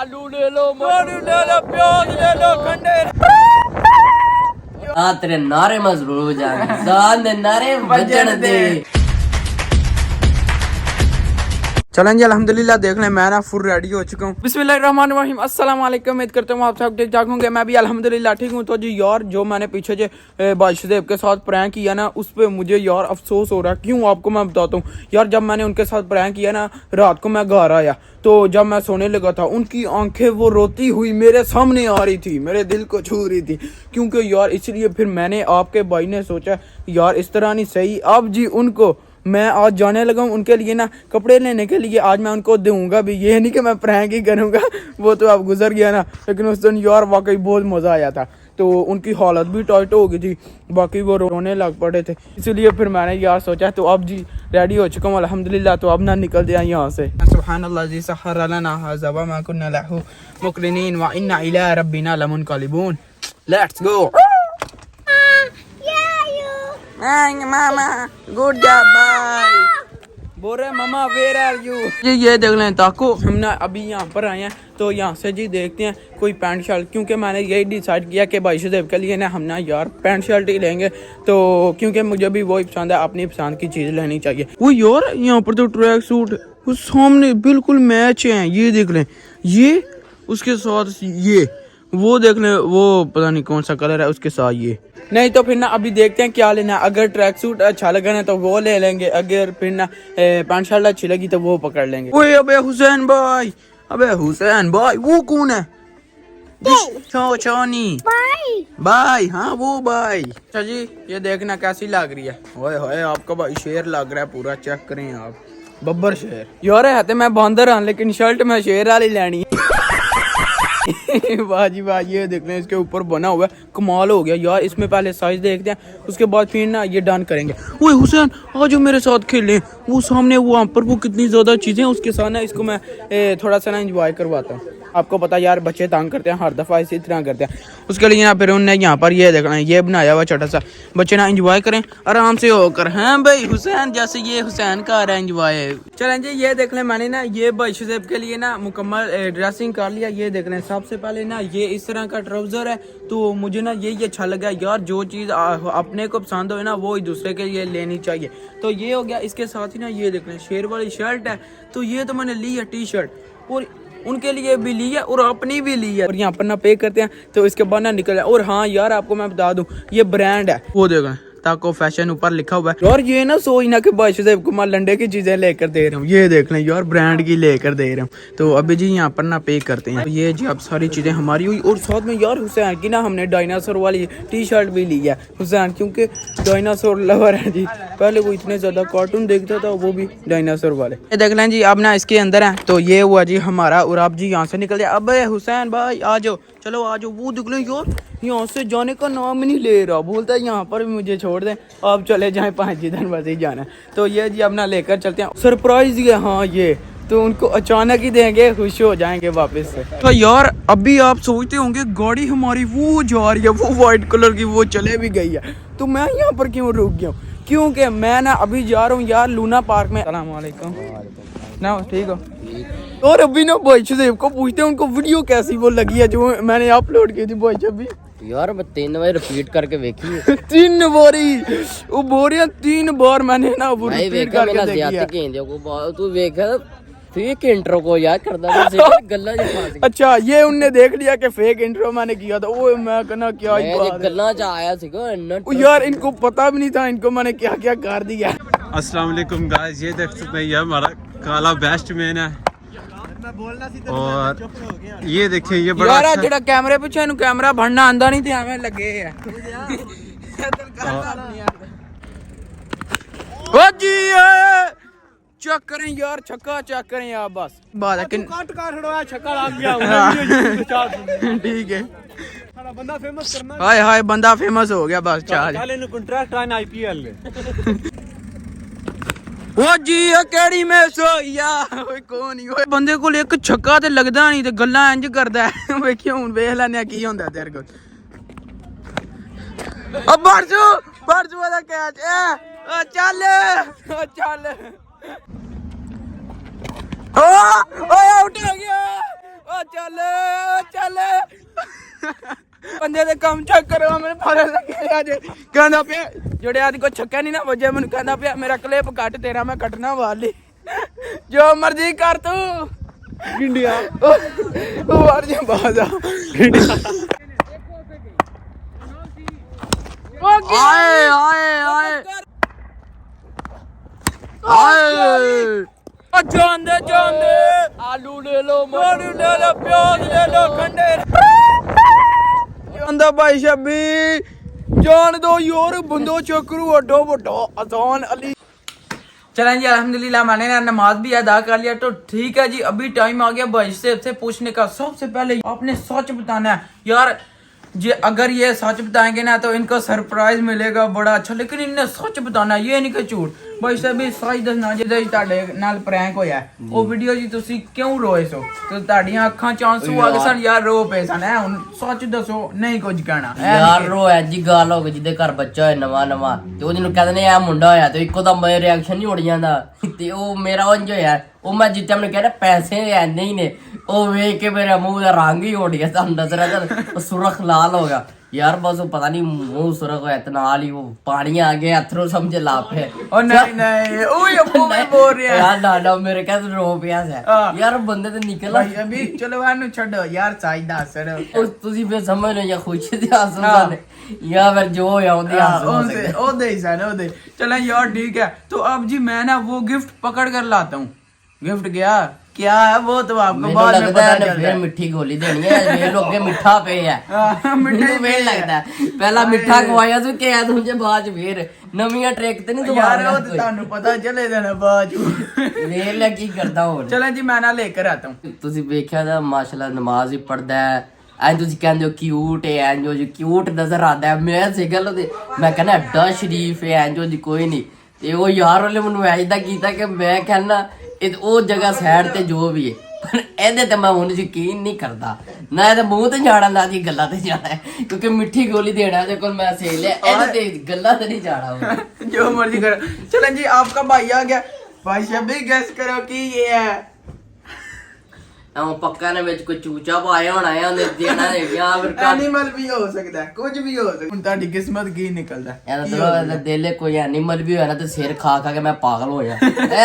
आलू ले लो, प्याज ले लो, खंडे तेरे नारे मजबूर हो जाएंगे, जान दे नारे बजन दे। चलें जी अल्हम्दुलिल्लाह देख लें मैं ना फुल रेडी हो चुका हूँ। बिस्मिल्लाहिर्रहमानिर्रहीम, अस्सलाम वालेकुम। उम्मीद करता हूँ आप सब ठीक ठाक होंगे। मैं भी अल्हम्दुलिल्लाह ठीक हूँ। तो जी यार जो मैंने पीछे जो बादशाह के साथ प्रैंक किया ना, उस पर मुझे यार अफसोस हो रहा है। क्यों आपको मैं बताता हूँ यार। जब मैंने उनके साथ प्रैंक किया ना, रात को मैं घर आया तो जब मैं सोने लगा था, उनकी आंखें वो रोती हुई मेरे सामने आ रही थी, मेरे दिल को छू रही थी। क्योंकि यार इसलिए फिर मैंने आपके भाई ने सोचा यार इस तरह नहीं सही। अब जी उनको मैं आज जाने लगा हूँ उनके लिए ना कपड़े लेने के लिए। आज मैं उनको दूंगा भी, ये नहीं कि मैं प्रैंक ही करूँगा, वो तो अब गुजर गया ना। लेकिन उस दिन यार वाकई बहुत मज़ा आया था। तो उनकी हालत भी टाइट हो गई थी, बाकी वो रोने लग पड़े थे। इसलिए फिर मैंने यार सोचा तो अब जी रेडी हो चुका हूँ अल्हम्दुलिल्लाह। तो अब ना निकल दिया यहाँ से। सुब्हानल्लाह जी सखर लना हाज़ा व मा कुन्ना लहू मुक़रिनीन व इन्ना इला रब्बिना लमुनक़लिबून। Let's go. मामा गुड जॉब बाय। बोल रहे मामा वेयर आर यू। ये देख लें ताको, हम ना अभी यहाँ पर आए हैं तो यहाँ से जी देखते हैं कोई पैंट शर्ट। क्योंकि मैंने यही डिसाइड किया कि भाई सुदेव के लिए ना हम ना यार पैंट शर्ट ही लेंगे। तो क्योंकि मुझे भी वही पसंद है, अपनी पसंद की चीज़ लेनी चाहिए। वो यार यहाँ पर तो ट्रैक सूट वो सामने बिल्कुल मैच हैं। ये देख लें, ये उसके साथ ये वो देख लें, वो पता नहीं कौन सा कलर है उसके साथ ये। नहीं तो फिर ना अभी देखते हैं क्या लेना। अगर ट्रैक सूट अच्छा लगा ना तो वो ले लेंगे, अगर फिर ना पैंट शर्ट अच्छी लगी तो वो पकड़ लेंगे। ओए अबे हुसैन भाई, अबे हुसैन भाई वो कौन है? छोनी भाई, हाँ वो भाई। अच्छा जी ये देखना कैसी लग रही है। ओए होए आपका भाई शेर लग रहा है पूरा, चेक करें आप, बब्बर शेर। यार है तो मैं बंदर हाँ, लेकिन शर्ट में शेर वाली लेनी है। वाह जी वाह, ये देख लें इसके ऊपर बना हुआ है, कमाल हो गया यार। इसमें पहले साइज देखते हैं, उसके बाद फिर ना ये डन करेंगे। ओए हुसैन आज जो मेरे साथ खेलें, वो सामने वहाँ पर वो कितनी ज़्यादा चीज़ें उसके साथ ना, इसको मैं थोड़ा सा ना इंजॉय करवाता हूँ। आपको पता यार बच्चे तंग करते हैं हर दफ़ा इसी तरह करते हैं। उसके लिए ना फिर उन्होंने यहाँ पर ये देखना है, ये बनाया हुआ छोटा सा, बच्चे ना इंजॉय करें आराम से होकर। हाँ भाई हुसैन जैसे ये हुसैन का आ रहा है इंजॉय। चलें जी ये देख लें, मैंने ना ये भाई शुज़ैब के लिए ना मुकम्मल ड्रेसिंग कर लिया। ये देख लें सबसे पहले ना ये इस तरह का ट्राउज़र है, तो मुझे ना यही अच्छा लगा यार। जो चीज़ अपने को पसंद हो ना वो ही दूसरे के लिए लेनी चाहिए। तो ये हो गया। इसके साथ ही ना ये देख लें शेर वाली शर्ट है, तो ये तो मैंने ली है टी शर्ट, और उनके लिए भी ली है और अपनी भी ली है। और यहाँ पर ना पे करते हैं तो इसके बाद ना निकल जाए। और हाँ यार आपको मैं बता दूं ये ब्रांड है, वो देखो ताको फैशन ऊपर लिखा हुआ है। और ये ना सोचना कि बादशाह को मैं लंडे की चीजें लेकर दे रहा हूँ। ये देख लें यार ब्रांड की लेकर दे रहा हूँ। तो अभी जी यहाँ पर ना पे करते हैं। तो ये जी अब सारी चीजें हमारी हुई। और साथ में यार हुसैन की ना हमने डायनासोर वाली टी शर्ट भी ली है। हुसैन क्योंकि डायनासोर लवर है जी, पहले वो इतने ज्यादा कार्टून देखता था, वो भी डायनासोर वाले। ये देख लें जी अब ना इसके अंदर है, तो ये हुआ जी हमारा। और आप जी यहाँ से निकल जाए। अब हुसैन भाई आ जाओ, चलो आ जाओ। वो देख लें यार यहाँ से जाने का नाम नहीं ले रहा, बोलता है यहाँ पर भी मुझे छोड़ दें, आप चले जाएं 5 जिधर बस ही जाना है। तो ये जी अपना लेकर चलते हैं। सरप्राइज ये, हाँ ये तो उनको अचानक ही देंगे, खुश हो जाएंगे वापस से। तो यार अभी आप सोचते होंगे गाड़ी हमारी वो जा रही है, वो वाइट कलर की, वो चले भी गई है, तो मैं यहाँ पर क्यों रुक गया हूँ? क्योंकि मैं ना अभी जा रहा हूँ यार लूना पार्क में। अस्सलाम वालेकुम ना, ठीक हो? और अभी ना भाई सुदेव को पूछते हैं उनको वीडियो कैसी वो लगी है जो मैंने अपलोड की थी। भाई अभी यार मैं 3 बार रिपीट करके देखी 3 बारी वो बोल रही है, 3 बार मैंने ना वो रिपीट करके देखी है। तू देख फेक इंट्रो को यार करदा गल्ला जी। अच्छा ये उनने देख लिया कि फेक इंट्रो मैंने किया था। ओए मैं कहना क्या ही बात है, गल्ला च आया सीगा यार इनको पता भी नहीं था इनको मैंने क्या क्या कर दिया। अस्सलाम वालेकुम गाइस, ये देख सकते हैं ये हमारा काला बेस्ट मैन है। और ये देखिए ये बड़ा यार जेड़ा कैमरे पीछे नु कैमरा भरना आंदा नहीं थे हमें लगे है। ओ जी चेक करें यार, छक्का चेक करें यार, बस बात है कि काट छड़वा छक्का लग गया। ठीक है बंदा फेमस करना। हाय हाय बंदा फेमस हो गया बस। चल इन कॉन्ट्रैक्ट आन आईपीएल ओ जी केड़ी में सोया ओए कौन ही ओए बंदे को एक छक्का ते लगदा नहीं ते गल्ला इंज करदा है। वेखी हुन वेख लैने की होंदा तेरे को। ओ बरजू दा कैच ओ चल ओ चल ओ आउट हो गया। ओ ਚੱਲ ਬੰਦੇ ਦੇ ਕੰਮ ਚੈੱਕ ਕਰੋ ਮੈਨੂੰ ਪਤਾ ਲੱਗਿਆ ਅੱਜ ਕਹਿੰਦਾ ਪਿਆ ਜਿਹੜੇ ਅੱਜ ਕੋ ਛੱਕਾ ਨਹੀਂ ਨਾ ਵਜੇ ਮੈਨੂੰ ਕਹਿੰਦਾ ਪਿਆ ਮੇਰਾ ਕਲਿੱਪ ਕੱਟ ਤੇਰਾ ਮੈਂ ਕੱਟਣਾ ਵਾਲੀ ਜੋ ਮਰਜ਼ੀ ਕਰ ਤੂੰ ਗਿੰਡਿਆ ਉਹ ਵਾਰ ਜੀ ਬਾਜ਼ਾ ਆਏ ਆਏ ਆਏ ਆਏ ਜਾਂਦੇ ਆਲੂ ਲੈ ਲੋ ਆਲੂ ਲੈ ਲੋ ਪਿਆਜ਼ ਲੈ ਲੋ ਖੰਡੇ ਜਾਂਦਾ ਭਾਈ ਸ਼ਬੀ ਜਾਨ दो यार बंदो चक्रू अड्डो वड्डो आसान अली चलें जी अल्हम्दुलिल्लाह मैंने ना नमाज भी अदा कर लिया तो ठीक है जी अभी टाइम आ गया भाई से पूछने का सबसे पहले आपने सच बताना है यार जी अगर ये सच बताएंगे ना तो इनको सरप्राइज मिलेगा बड़ा अच्छा लेकिन इन्हें सच बताना है ये नहीं कि झूठ भाई साहब भी सच दसना ਜਿਹਦੇ ਤੁਹਾਡੇ ਨਾਲ ਪ੍ਰੈਂਕ ਹੋਇਆ ਉਹ ਵੀਡੀਓ ਜੀ ਤੁਸੀਂ ਕਿਉਂ ਰੋਏ ਸੋ ਤੇ ਤੁਹਾਡੀਆਂ ਅੱਖਾਂ ਚ ਆਂਸੂ ਆ ਗਏ ਸਨ ਯਾਰ ਰੋ ਪਏ ਸਨ ਹੁਣ ਸੱਚ ਦੱਸੋ ਨਹੀਂ ਕੁਝ ਕਹਿਣਾ ਯਾਰ ਰੋ ਐਜੀ ਗੱਲ ਹੋ ਗਈ ਜਿਹਦੇ ਘਰ ਬੱਚਾ ਹੋਇਆ ਨਵਾਂ ਤੇ ਉਹ ਜਿਹਨੂੰ ਕਹਿੰਦੇ ਨੇ ਇਹ ਮੁੰਡਾ ਹੋਇਆ ਤੇ ਇੱਕੋ ਦਾ ਮੇਰੇ ਰਿਐਕਸ਼ਨ ਨਹੀਂ ਉੜ ਜਾਂਦਾ ਤੇ ਉਹ ਮੇਰਾ ਉਂਝ ਹੋਇਆ ਉਹ ਮੈਂ ਜਿੱਤੇ ਮੈਨੂੰ ਕਹਿੰਦਾ ਪੈਸੇ ਐਨੇ ਹੀ ਨੇ ਉਹ ਵੇਖ ਕੇ ਮੇਰੇ ਮੂੰਹ ਦਾ ਰੰਗ ਹੀ ਉੱਡ ਗਿਆ ਤੁਹਾਨੂੰ ਦੱਸ ਰਿਹਾ ਤਾਂ ਸੁਰਖ ਲਾਲ ਹੋ ਗਿਆ यार बस वो पता नहीं मुंह सुरख होया इतना ही वो पानी आ गया अथरू समझ ला पे ओ नहीं ओए अबू मैं बोल रहा यार ना मेरे क्या रो पिया है यार बंदे तो निकल भाई अभी चलो वानु छोड़ो यार साइड हसड़ ਤੁਸੀਂ ਫੇ ਸਮਝ ਲਓ ਜਾਂ ਖੁਸ਼ੀ ਦੇ ਹੱਸਦਾ ਨੇ या फिर जो होया ਉਹਦੇ ਹੱਸ ਉਹਦੇ ਹੀ ਸਨ ਉਹਦੇ चलो यार ठीक है तो अब जी मैं ना वो गिफ्ट पकड़ कर लाता हूँ गिफ्ट गया क्या है वो तो आपको बाद में पता चल फिर मिठी गोली देनी है ये लोग के मिठा पे है मिठा पे लगता है पहला मिठा खवाया तो क्या है तुझे बाद फिर नवीं ट्रिक ते नहीं यार वो तो ਤੁਹਾਨੂੰ ਪਤਾ ਚਲੇ ਜਾਣਾ ਬਾਅਦ ਵੇਖ ਲੈ ਕੀ ਕਰਦਾ ਹੋਰ ਚਲੋ ਜੀ ਮੈਂ ਨਾ ਲੈ ਕੇ ਆਤਾ ਹੂੰ ਤੁਸੀਂ ਵੇਖਿਆ ਤਾਂ ਮਾਸ਼ਾਅੱਲਾ ਨਮਾਜ਼ ਵੀ ਪੜਦਾ ਹੈ ਐਂ ਤੁਸੀਂ ਕਹਿੰਦੇ ਹੋ ਕਿਊਟ ਹੈ ਐਂ ਜੋ ਕਿਊਟ ਨਜ਼ਰ ਆਉਂਦਾ ਹੈ ਮੈਂ ਸੇ ਗੱਲ ਤੇ ਮੈਂ ਕਹਿੰਦਾ ਐਡਾ ਸ਼ਰੀਫ ਹੈ ਐਂ ਜੋ ਕੋਈ ਨਹੀਂ ਤੇ ਉਹ ਯਾਰ ਉਹਨੇ ਮੈਨੂੰ ਐਦਾਂ ਕੀਤਾ ਕਿ ਮੈਂ ਕਹਿੰਦਾ ਇਹ ਉਹ ਜਗ੍ਹਾ ਸਾਈਡ ਤੇ ਜੋ ਵੀ ਹੈ ਪਰ ਇਹਦੇ ਤੇ ਮੈਂ ਹੁਣ ਯਕੀਨ ਨਹੀਂ ਕਰਦਾ ਨਾ ਇਹਦੇ ਮੂੰਹ ਤੇ ਜਾਣਾ ਨਾ ਜੀ ਗੱਲਾਂ ਤੇ ਜਾਣਾ ਕਿਉਂਕਿ ਮਿੱਠੀ ਗੋਲੀ ਦੇਣਾ ਉਹਦੇ ਕੋਲ ਮੈਂ ਸੇ ਲਿਆ ਇਹਦੇ ਤੇ ਗੱਲਾਂ ਤੇ ਨਹੀਂ ਜਾਣਾ जो मर्जी करो चलो जी आपका भाई आ गया भाई शबी गैस करो कि ये है ਉਹ ਪੱਕਾ ਨੇ ਵਿੱਚ ਕੋਈ ਚੂਚਾ ਪਾਇਆ ਹੋਣਾ ਹੈ ਉਹਨੇ ਦੇਣਾ ਹੈ ਜਾਂ ਫਿਰ एनिमल भी हो सकता है कुछ भी हो सकता है ਤੁਹਾਡੀ ਕਿਸਮਤ ਕੀ ਨਿਕਲਦਾ ਇਹਦਾ ਦਿਲੇ ਕੋਈ ਐਨੀਮਲ ਵੀ ਹੋਇਆ ਨਾ ਤੇ ਸਿਰ ਖਾ ਕੇ ਮੈਂ ਪਾਗਲ ਹੋ ਜਾ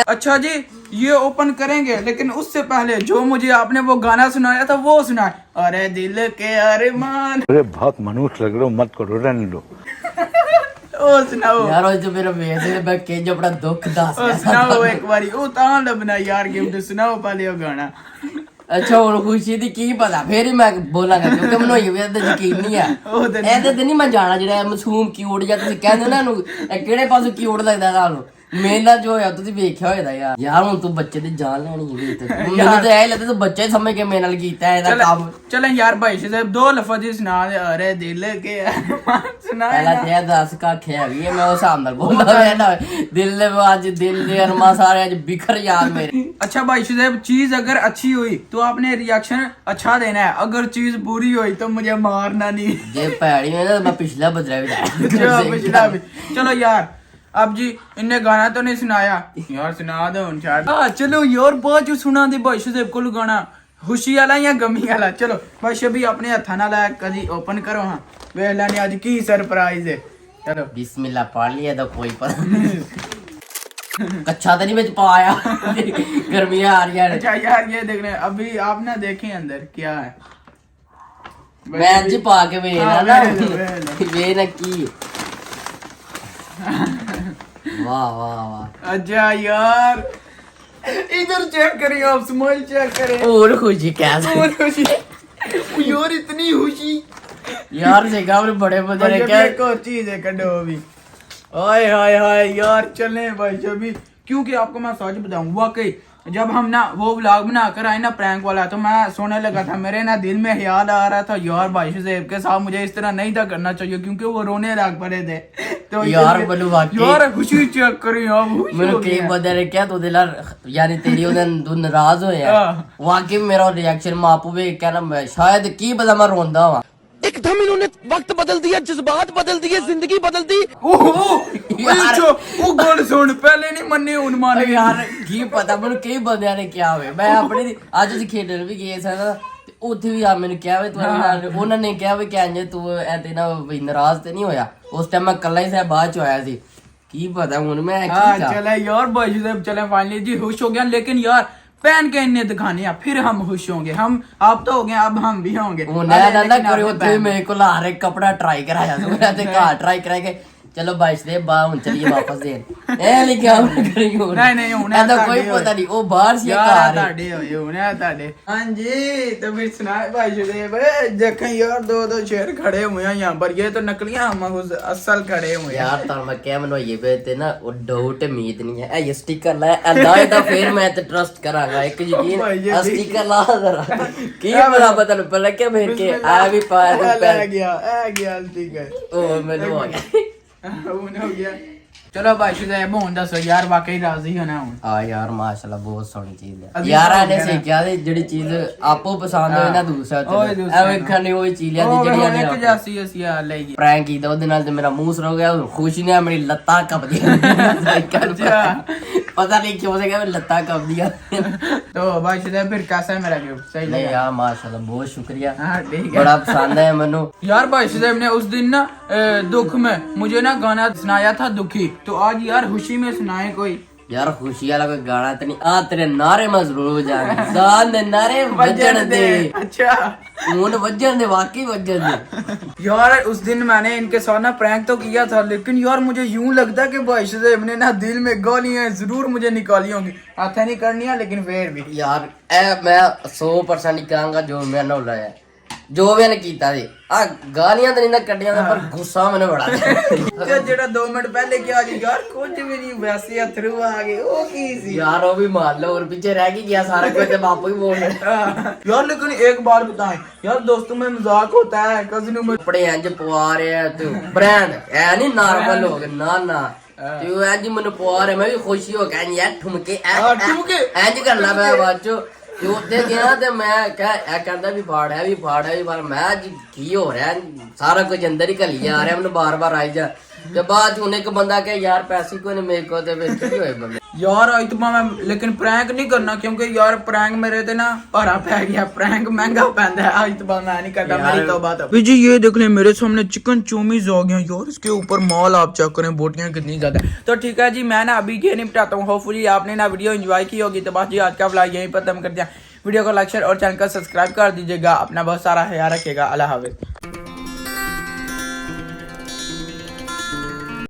अच्छा जी ये ओपन करेंगे लेकिन उससे पहले जो मुझे आपने वो गाना सुनाया था वो सुना अरे दिल के अरमान अरे बहुत मनुष्य लग रहे हो मत करो रहने दो ओ सुनाओ यार ਉਹ ਮੇਰੇ ਵੇਖ ਤੇ मैं ਕਿੰਜ ਆਪਣਾ ਦੁੱਖ ਦੱਸ ओ सुनाओ एक बारी ओ तां लबना यार गिफ्ट सुनाओ पहले वो गाना ਅੱਛਾ ਹੁਣ ਖੁਸ਼ੀ ਦੀ ਕੀ ਪਤਾ ਫੇਰ ਹੀ ਮੈਂ ਬੋਲਾਂਗਾ ਕਿਉਂਕਿ ਮੈਨੂੰ ਇਹ ਤੇ ਯਕੀਨ ਨਹੀਂ ਆ ਇਹਦੇ ਤੇ ਨਹੀਂ ਮੈਂ ਜਾਣਾ ਜਿਹੜਾ ਮਾਸੂਮ ਕਿਊਟ ਜਾਂ ਤੁਸੀਂ ਕਹਿੰਦੇ ਨਾ ਇਹਨੂੰ ਇਹ ਕਿਹੜੇ ਪਾਸੋਂ ਕਿਊਟ ਲੱਗਦਾ ਤੁਹਾਨੂੰ ਮੇਲਾ ਜੋ ਹੋਇਆ ਤੁਸੀਂ ਵੇਖਿਆ ਹੋਏਦਾ ਯਾਰ ਹੁਣ ਤੂੰ ਬੱਚੇ ਦੀ ਜਾਨ ਲੈਣੀ ਹੈ ਤੇ ਮੈਨੂੰ ਤਾਂ ਇਹ ਲੱਗਦਾ ਤੂੰ ਬੱਚੇ ਸਮਝ ਕੇ ਮੇਰੇ ਨਾਲ ਕੀਤਾ ਇਹਦਾ ਕੰਮ चलें यार भाई साहब दो लफ्ज ही सुना दे अरे दिल के अरमान सुना ਪਹਿਲਾਂ ਤੇ ਇਹ ਦੱਸ ਕੱਖ ਹੈਗੀ ਹੈ ਮੈਂ ਉਸ ਹਿਸਾਬ ਨਾਲ ਬੋਲਦਾ ਹੋਇਆ ਨਾ ਦਿਲ ਦੇ ਅੱਜ ਦਿਲ ਦੇ ਅਰਮਾਂ ਸਾਰੇ ਅੱਜ ਬਿਖਰ ਯਾਰ ਮੇਰੇ अच्छा भाई साहब चीज अगर अच्छी हुई तो आपने रिएक्शन अच्छा देना है अगर चीज बुरी हुई तो मुझे मारना नहीं ਜੇ ਭੈੜੀ ਹੋਏ ਨਾ ਮੈਂ ਪਿਛਲਾ ਬਦਲਾ ਵੀ जो पिछला भी चलो यार अब जी इनने गाना तो नहीं सुनाया यार सुना दो हाँ चलो यार बहुत जो सुना दे भाई साहब को गाना खुशी वाला या गमी वाला चलो भाई शबी अपने हथा ना लाया कदी ओपन करो हाँ वे लाने आज की सरप्राइज है चलो ਬਿਸਮਿਲ੍ਲਾ ਪੜ ਲਿਆ ਤਾਂ ਕੋਈ ਪਤਾ ਨਹੀਂ कच्चा तो नहीं बिच पाया गर्मियां आ रही हैं अच्छा यार ये देख रहे हैं अभी आप ना देखें अंदर क्या है मैं जी पा के वे ना ना वे ना की वाह वाह वाह अच्छा यार इधर चेक करिए आप स्माइल चेक करें और खुशी कैसे और खुशी यार इतनी खुशी यार से गाँव में बड़े मजे ने क्या एक और चीज है कड़ो अभी हाय हाय हाय यार चले भाई अभी क्योंकि आपको मैं सच बताऊं वाकई जब हम ना वो व्लॉग बना कर आए ना प्रैंक वाला तो मैं सोने लगा था मेरे ना दिल में ख्याल आ रहा था यार भाई साहब के साथ मुझे इस तरह नहीं था करना चाहिए क्योंकि वो रोने लग पड़े थे तो यार बोलो वाकई यार खुशी चेक करी आप मेरे कई बंदे ने क्या तो दिला यानी तेरी उन्हें तू नाराज होया वाकई मेरा रिएक्शन मापू भी कहना शायद की पता मैं रोंदा हुआ एकदम इन्होंने वक्त बदल दिया जज्बात बदल दिए जिंदगी बदल दी ਉਹ ਗੱਲ ਸੁਣ ਪਹਿਲੇ ਨਹੀਂ ਮੰਨੇ ਹੁਣ ਮੰਨ ਯਾਰ ਕੀ ਪਤਾ ਮੈਨੂੰ ਕਈ ਬੰਦਿਆਂ ਨੇ ਕਿਹਾ ਹੋਵੇ ਮੈਂ ਆਪਣੀ ਅੱਜ ਅਸੀਂ ਖੇਡਣ ਵੀ ਗਏ ਸਾਂ ਤੇ ਉੱਥੇ ਵੀ ਆ ਮੈਨੂੰ ਕਿਹਾ ਵੀ ਤੂੰ ਉਹਨਾਂ ਨੇ ਕਿਹਾ ਵੀ ਕਿ ਤੂੰ ਐ ਤੇ ਨਾ ਵੀ ਨਾਰਾਜ਼ ਤੇ ਨਹੀਂ ਹੋਇਆ। ਉਸ ਟਾਈਮ ਮੈਂ ਇਕੱਲਾ ਹੀ ਸੀ, ਬਾਅਦ ਚ ਆਇਆ ਸੀ, ਕੀ ਪਤਾ ਹੁਣ ਮੈਂ ਕੀ ਕਰਾਂ। चले यार भाई साहब चले फाइनली जी खुश हो गया, लेकिन यार पहन के इन्हें दिखाने हैं फिर हम खुश होंगे। हम आप तो हो गए, अब हम भी होंगे। ਹੁਣ ਨਾ ਨਾ ਕਰਿਓ ਉੱਥੇ ਮੇਰੇ ਕੋਲ ਹਰ ਇੱਕ ਕਪੜਾ ਟਰਾਈ ਕਰਾਇਆ ਤੂੰ ਤੇ ਘਰ ਟਰਾਈ ਕਰਾ ਕੇ ਚਲੋ ਬਾਈਸ਼ ਦੇ ਬਾ ਹੁਣ ਚਲੀਏ ਵਾਪਸ ਦੇਣ ਇਹ ਲਿਖਿਆ ਕਰੀ ਹੁਣ ਨਹੀਂ ਹੁਣ ਇਹਦਾ ਕੋਈ ਪਤਾ ਨਹੀਂ ਉਹ ਬਾਹਰ ਸੀ ਘਰ ਤੁਹਾਡੇ ਹੋਏ ਹੋਣੇ ਤੁਹਾਡੇ। ਹਾਂਜੀ तो फिर सुनाए भाई साहब देखें यार दो शेर खड़े हुए हैं यहाँ पर, ये तो नकलियां हम असल खड़े हुए हैं ਯਾਰ ਤਾਂ ਮੈਂ ਕਿਹਾ ਮੈਨੂੰ ਇਹ ਵੇ ਤੇ ਨਾ ਉਹ ਡਾਊਟ ਉਮੀਦ ਨਹੀਂ ਹੈ ਇਹ ਸਟicker ਲਾ ਅੱਲਾ ਤਾਂ ਫਿਰ ਮੈਂ ਤੇ ਟਰਸਟ ਕਰਾਂਗਾ ਇੱਕ ਯਕੀਨ ਸਟicker ਲਾ ਜ਼ਰਾ ਕੀ ਬੜਾ ਬਦਲ ਪਹਿਲਾਂ ਕਿ ਫਿਰ ਕੇ ਆ ਵੀ ਪਾ आ गया ठीक है ਉਹ ਮੈਨੂੰ ਆ ਗਿਆ हो गया। चलो भाई साहब ਹੁਣ ਦੱਸੋ ਯਾਰ ਵਾਕਈ ਰਾਜ਼ੀ ਹੋਣਾ ਹੁਣ? ਆ ਯਾਰ ਮਾਸ਼ਾਅੱਲਾ ਬਹੁਤ ਸੋਹਣੀ ਚੀਜ਼ ਹੈ ਯਾਰਾਂ ਨੇ ਸਿੱਖਿਆ ਤੇ ਜਿਹੜੀ ਚੀਜ਼ ਆਪੋ ਪਸੰਦ ਹੋਏ ਨਾ ਦੂਸਰਾ ਐਵੇਂ ਖਾਣੀ ਹੋਈ ਚੀਜ਼ਾਂ ਦੀ ਜਿਹੜੀਆਂ ਨੇ ਇੱਕ ਜਾਸੀ ਅਸੀਂ ਆ ਲਈ ਪ੍ਰੈਂਕ ਕੀਤਾ ਉਹਦੇ ਨਾਲ ਤੇ ਮੇਰਾ ਮੂੰਹ ਸਰ ਹੋ ਗਿਆ ਖੁਸ਼ੀ ਨੇ ਮੇਰੀ ਲੱਤਾਂ ਕੰਬਦੀਆਂ ਪਤਾ ਨਹੀਂ ਕਿਉਂ से मेरी ਲੱਤਾਂ ਕੰਬਦੀਆਂ तो भाई साहब फिर कैसा है मेरा गिफ्ट? सही नहीं लगा? यार माशाल्लाह बहुत शुक्रिया हाँ ठीक है। बड़ा पसंद है मनु यार भाई साहब ने उस दिन ना दुख में मुझे ना गाना सुनाया था दुखी, तो आज यार खुशी में सुनाए कोई यार खुशी वाला कोई गाना तो नहीं आ तेरे नारे में जरूर जाने जान दे नारे वजन दे अच्छा मुन वजन दे वाकई वजन दे यार उस दिन मैंने इनके साथ ना प्रैंक तो किया था, लेकिन यार मुझे यूं लगता है कि भाई साहब ने ना दिल में गालियां जरूर मुझे निकाली होंगी, हाथ नहीं करनी है लेकिन फिर भी यार ए मैं 100% कहूंगा जो मैंने बोला जो मैंने कीता जी आ गालियां तो नहीं ना कटियां पर गुस्सा मैंने बड़ा ਤੇ ਜਿਹੜਾ 2 ਮਿੰਟ ਪਹਿਲੇ ਕਿਹਾ ਜੀ ਯਾਰ ਕੁਝ ਵੀ ਨਹੀਂ ਵੈਸੇ ਅਥਰੂ ਆ ਗਏ ਉਹ ਕੀ ਸੀ यार वो भी मान लो और पीछे रह गया सारा कुछ तो बापू ही बोल रहे यार लेकिन एक बार बताएं यार दोस्तों में मजाक होता है, कजनों में कपड़े इंज पवा रहे हैं तू ब्रांड ऐ नहीं नॉर्मल हो गए ना ना तू इंज मैंने पवा रहे मैं भी खुशी हो गया यार ठुमके ठुमके? इंज करना मैं बाद चो ਤੇ ਉੱਤੇ ਗਿਆ ਤੇ ਮੈਂ ਕਿਹਾ ਇਹ ਕਹਿੰਦਾ ਵੀ ਫਾੜ ਹੈ ਵੀ ਫਾੜ ਹੈ ਵੀ ਪਰ ਮੈਂ ਜੀ ਕੀ ਹੋ ਰਿਹਾ ਸਾਰਾ ਕੁਝ ਅੰਦਰ ਹੀ ਘਲੀ ਜਾ ਰਿਹਾ ਮੈਨੂੰ ਬਾਰ-ਬਾਰ ਆਈ ਜਾ ਤੇ ਬਾਅਦ ਹੁਣ ਇੱਕ ਬੰਦਾ ਕਹੇ ਯਾਰ ਪੈਸੇ ਕੋਈ ਨਹੀਂ ਮੇਰੇ ਕੋਲ ਤੇ ਫਿਰ ਕੀ ਹੋਏ ਬੰਦੇ यार इतना मैं लेकिन प्रैंक नहीं करना क्योंकि यार प्रैंक मेरे ते ना भारा पै गया, प्रैंक महंगा पैंदा है, आज तो मैं नहीं करता मेरी तौबा तो जी। ये देख ले मेरे सामने चिकन चूमीज आ गया यार, इसके ऊपर मॉल आप चेक करें बोटियां कितनी ज्यादा। तो ठीक है जी मैं ना अभी ये निपटाता हूँ, होपफुली आपने ना वीडियो एंजॉय की होगी। तो बस जी आज का व्लॉग यहीं पर खत्म कर दिया, वीडियो को लाइक शेयर और चैनल को सब्सक्राइब कर दीजिएगा, अपना बहुत सारा ख्याल रखिएगा, अल्लाह हाफिज़।